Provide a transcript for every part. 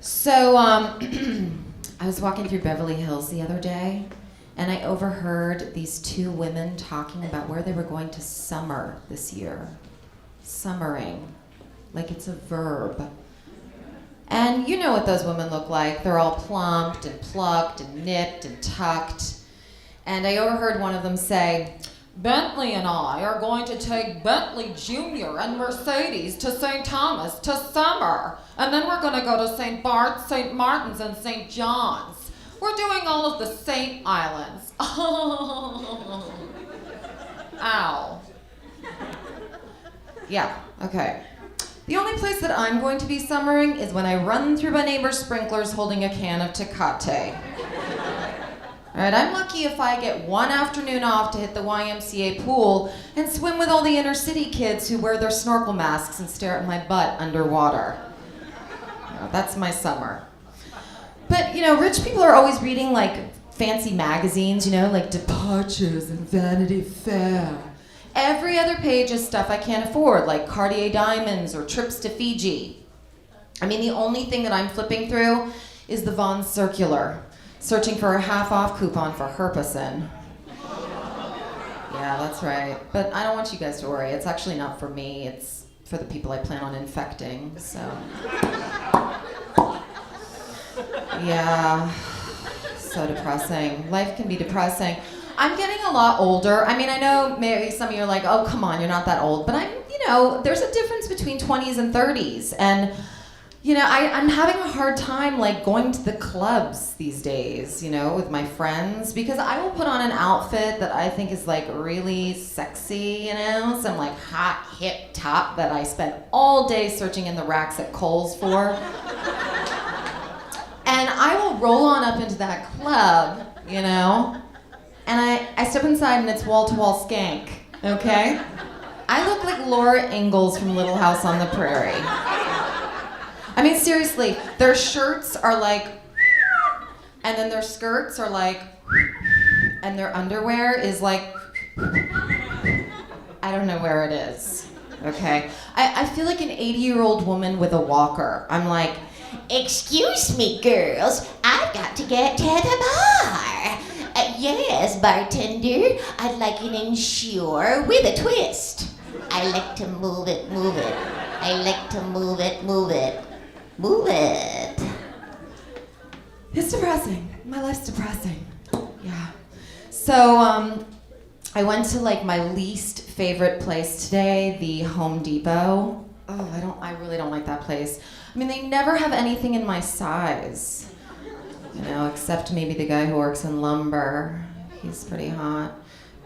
So, I was walking through Beverly Hills the other day, and I overheard these two women talking about where they were going to summer this year. Summering, like it's a verb. And you know what those women look like. They're all plumped and plucked and nipped and tucked. And I overheard one of them say, "Bentley and I are going to take Bentley Jr. and Mercedes to St. Thomas to summer. And then we're going to go to St. Bart's, St. Martin's, and St. John's. We're doing all of the St. Islands." Ow. Yeah, okay. The only place that I'm going to be summering is when I run through my neighbor's sprinklers holding a can of Tecate. All right, I'm lucky if I get one afternoon off to hit the YMCA pool and swim with all the inner city kids who wear their snorkel masks and stare at my butt underwater. That's my summer. But, rich people are always reading, fancy magazines, like Departures and Vanity Fair. Every other page is stuff I can't afford, like Cartier diamonds or trips to Fiji. The only thing that I'm flipping through is the Vons Circular, searching for a half-off coupon for Herpesen. Yeah, that's right. But I don't want you guys to worry. It's actually not for me. It's for the people I plan on infecting, so. Yeah, so depressing. Life can be depressing. I'm getting a lot older. I know maybe some of you are like, "Oh, come on, you're not that old." But there's a difference between 20s and 30s. And, I'm having a hard time, going to the clubs these days, with my friends. Because I will put on an outfit that I think is, really sexy, some, hot, hip top that I spent all day searching in the racks at Kohl's for. And I will roll on up into that club, and I step inside and it's wall-to-wall skank, okay? I look like Laura Ingalls from Little House on the Prairie. Seriously, their shirts are and then their skirts are and their underwear is I don't know where it is, okay? I feel like an 80-year-old woman with a walker. I'm like, "Excuse me, girls, I've got to get to the bar. Yes, bartender, I'd like an Ensure with a twist. I like to move it, move it. I like to move it, move it. Move it." It's depressing. My life's depressing. Yeah. So, I went to my least favorite place today, the Home Depot. Oh, I really don't like that place. They never have anything in my size. Except maybe the guy who works in lumber. He's pretty hot.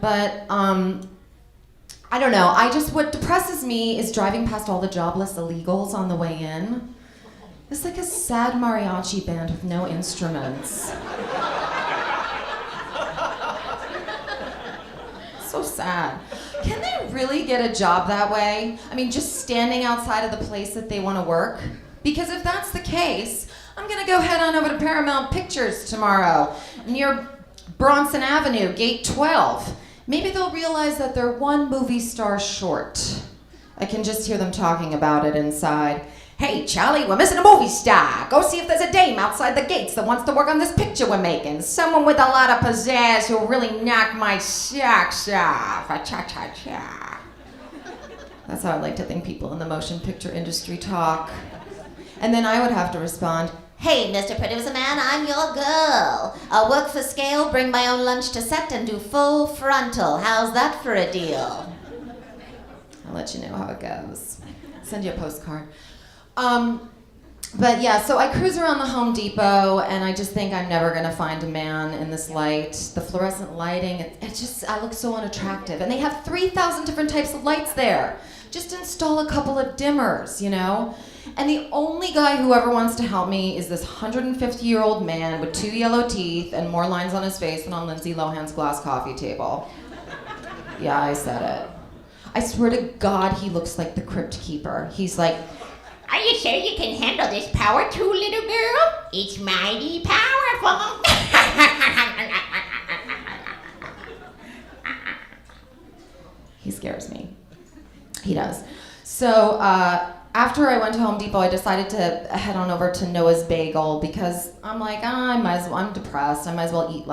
But, I don't know. What depresses me is driving past all the jobless illegals on the way in. It's like a sad mariachi band with no instruments. So sad. Can they really get a job that way? Just standing outside of the place that they want to work? Because if that's the case, I'm gonna go head on over to Paramount Pictures tomorrow, near Bronson Avenue, gate 12. Maybe they'll realize that they're one movie star short. I can just hear them talking about it inside. "Hey, Charlie, we're missing a movie star. Go see if there's a dame outside the gates that wants to work on this picture we're making. Someone with a lot of pizzazz who'll really knock my socks off. Cha-cha-cha." That's how I like to think people in the motion picture industry talk. And then I would have to respond, "Hey, Mr. Producer Man, I'm your girl. I'll work for scale, bring my own lunch to set, and do full frontal. How's that for a deal?" I'll let you know how it goes. Send you a postcard. But yeah, so I cruise around the Home Depot, and I just think I'm never gonna find a man in this light. The fluorescent lighting, I look so unattractive. And they have 3,000 different types of lights there. Just install a couple of dimmers, And the only guy who ever wants to help me is this 150-year-old man with 2 yellow teeth and more lines on his face than on Lindsay Lohan's glass coffee table. Yeah, I said it. I swear to God, he looks like the Crypt Keeper. He's like, "Are you sure you can handle this power tool, little girl? It's mighty powerful." He scares me. He does. So, after I went to Home Depot, I decided to head on over to Noah's Bagel because I'm like, I'm depressed. I might as well eat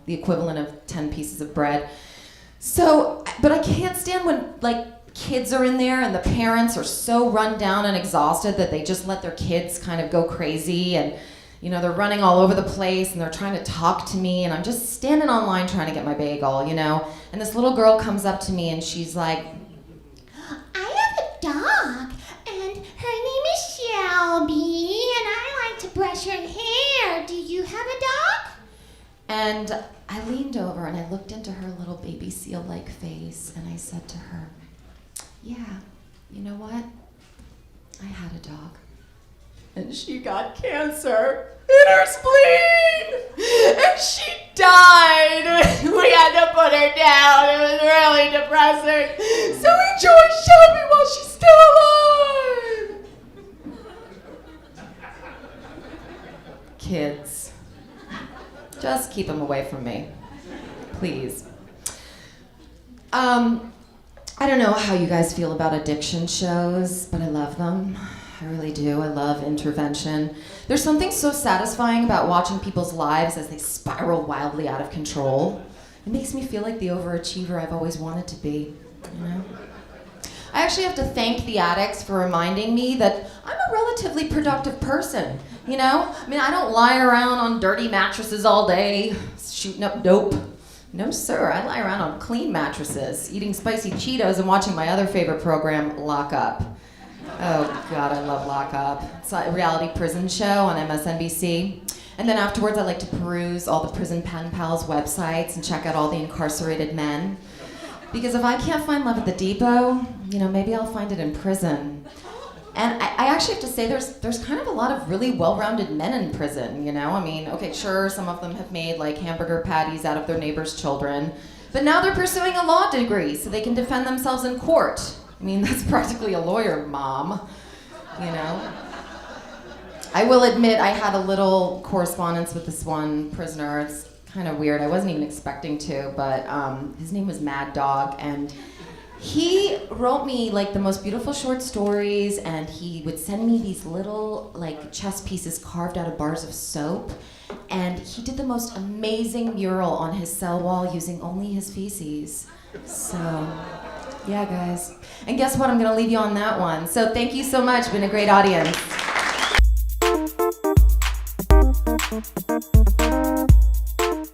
the equivalent of 10 pieces of bread. So, but I can't stand when kids are in there and the parents are so run down and exhausted that they just let their kids kind of go crazy and they're running all over the place and they're trying to talk to me and I'm just standing online trying to get my bagel, and this little girl comes up to me and she's like, I have a dog and her name is Shelby and I like to brush her hair. Do you have a dog? And I leaned over and I looked into her little baby seal-like face and I said to her, yeah, you know what? I had a dog. And she got cancer in her spleen! And she died! We had to put her down. It was really depressing. So we joined Shelby while she's still alive! Kids. Just keep them away from me. Please. I don't know how you guys feel about addiction shows, but I love them. I really do. I love intervention. There's something so satisfying about watching people's lives as they spiral wildly out of control. It makes me feel like the overachiever I've always wanted to be, I actually have to thank the addicts for reminding me that I'm a relatively productive person, I don't lie around on dirty mattresses all day, shooting up dope. No, sir. I lie around on clean mattresses, eating spicy Cheetos and watching my other favorite program, Lockup. Oh, God, I love Lockup. It's a reality prison show on MSNBC. And then afterwards, I like to peruse all the prison pen pals' websites and check out all the incarcerated men. Because if I can't find love at the depot, maybe I'll find it in prison. And I actually have to say there's kind of a lot of really well-rounded men in prison, okay, sure, some of them have made hamburger patties out of their neighbors' children, but now they're pursuing a law degree so they can defend themselves in court. That's practically a lawyer, Mom, I will admit I had a little correspondence with this one prisoner. It's kind of weird. I wasn't even expecting to, but his name was Mad Dog, and he wrote me the most beautiful short stories, and he would send me these little chess pieces carved out of bars of soap, and he did the most amazing mural on his cell wall using only his feces. So, yeah, guys. And guess what? I'm gonna leave you on that one. So thank you so much. Been a great audience.